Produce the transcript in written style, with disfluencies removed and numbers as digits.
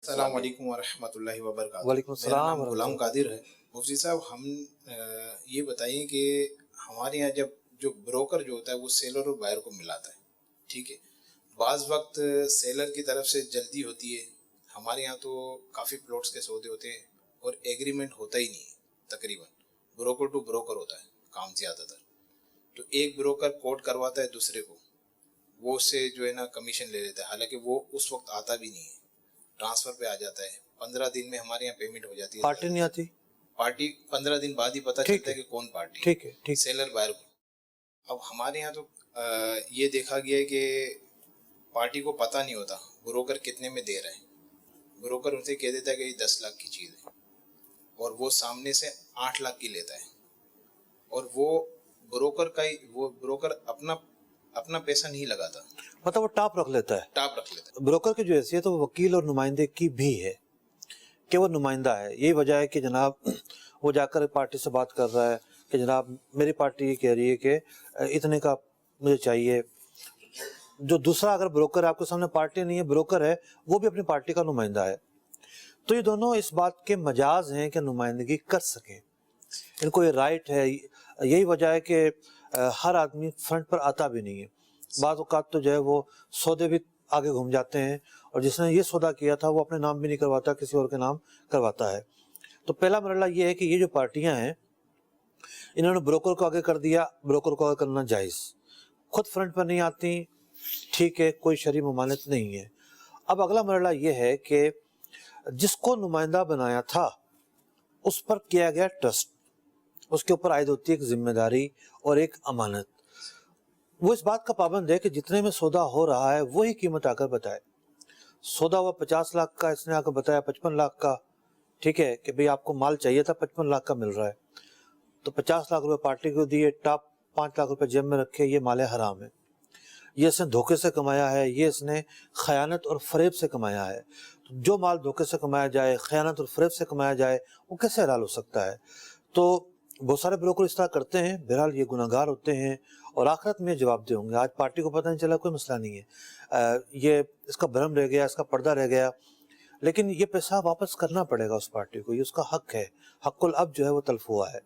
السلام علیکم ورحمۃ اللہ وبرکاتہ۔ وعلیکم میرا السلام نام ورحمۃ غلام اللہ۔ قادر ہے۔ مفتی صاحب، ہم یہ بتائیں کہ ہمارے یہاں جب جو بروکر جو ہوتا ہے وہ سیلر اور بائر کو ملاتا ہے، ٹھیک ہے، بعض وقت سیلر کی طرف سے جلدی ہوتی ہے۔ ہمارے یہاں تو کافی پلاٹس کے سودے ہوتے ہیں اور ایگریمنٹ ہوتا ہی نہیں ہے، تقریباً بروکر ٹو بروکر ہوتا ہے کام زیادہ تر۔ تو ایک بروکر کوٹ کرواتا ہے دوسرے کو، وہ اس سے جو ہے نا کمیشن لے لیتا ہے، حالانکہ وہ اس وقت آتا بھی نہیں ہے، ٹرانسفر پہ آ جاتا ہے۔ 15 دن میں ہمارے یہاں پیمنٹ ہو جاتی ہے۔ پارٹی نہیں آتی، پارٹی 15 دن بعد ہی پتہ ٹھیک چلتا ہے ہے، کہ کون پارٹی ہے، ٹھیک ہے، ٹھیک۔ سیلر بائر کو۔ اب ہمارے یہاں تو یہ دیکھا گیا ہے کہ پارٹی کو پتہ نہیں ہوتا بروکر کتنے میں دے رہا ہے۔ بروکر ان سے کہہ دیتا ہے کہ یہ 10 لاکھ کی چیز ہے اور وہ سامنے سے 8 لاکھ کی لیتا ہے، اور وہ بروکر اپنا پیسہ نہیں لگاتا، مطلب وہ ٹاپ رکھ لیتا ہے۔ ٹاپ رکھ لیتا ہے۔ بروکر کی جو حیثیت ہے وہ وکیل اور نمائندے کی بھی ہے کہ وہ نمائندہ ہے۔ یہی وجہ ہے کہ جناب وہ جا کر پارٹی سے بات کر رہا ہے کہ جناب میری پارٹی یہ کہہ رہی ہے کہ اتنے کا مجھے چاہیے۔ جو دوسرا اگر بروکر ہے، آپ کے سامنے پارٹی نہیں ہے، بروکر ہے، وہ بھی اپنی پارٹی کا نمائندہ ہے، تو یہ دونوں اس بات کے مجاز ہیں کہ نمائندگی کر سکیں، ان کو یہ رائٹ ہے۔ یہی وجہ ہے کہ ہر آدمی فرنٹ پر آتا بھی نہیں ہے۔ بعض اوقات تو جو ہے وہ سودے بھی آگے گھوم جاتے ہیں، اور جس نے یہ سودا کیا تھا وہ اپنے نام بھی نہیں کرواتا، کسی اور کے نام کرواتا ہے۔ تو پہلا مرحلہ یہ ہے کہ یہ جو پارٹیاں ہیں انہوں نے بروکر کو آگے کر دیا، بروکر کو آگے کرنا جائز، خود فرنٹ پر نہیں آتی، ٹھیک ہے، کوئی شرعی ممانعت نہیں ہے۔ اب اگلا مرحلہ یہ ہے کہ جس کو نمائندہ بنایا تھا اس پر کیا گیا ٹرسٹ، اس کے اوپر عائد ہوتی ہے ایک ذمہ داری اور ایک امانت۔ وہ اس بات کا پابند ہے کہ جتنے میں سودا ہو رہا ہے وہی قیمت آ کر بتائے۔ سودا ہوا 50 لاکھ کا، اس نے آ کر بتایا 55 لاکھ کا، ٹھیک ہے، کہ بھئی آپ کو مال چاہیے تھا 55 لاکھ کا مل رہا ہے، تو 50 لاکھ روپے پارٹی کو دیے، ٹاپ 5 لاکھ روپے جیب میں رکھے، یہ مال حرام ہے، یہ اس نے دھوکے سے کمایا ہے، یہ اس نے خیانت اور فریب سے کمایا ہے۔ تو جو مال دھوکے سے کمایا جائے، خیانت اور فریب سے کمایا جائے، وہ کیسے حلال ہو سکتا ہے؟ تو بہت سارے بروکر اس طرح کرتے ہیں، بہرحال یہ گناہگار ہوتے ہیں اور آخرت میں جواب دے ہوں گے۔ آج پارٹی کو پتہ نہیں چلا، کوئی مسئلہ نہیں ہے، یہ اس کا بھرم رہ گیا، اس کا پردہ رہ گیا، لیکن یہ پیسہ واپس کرنا پڑے گا اس پارٹی کو، یہ اس کا حق ہے، حق الاب جو ہے وہ تلف ہوا ہے۔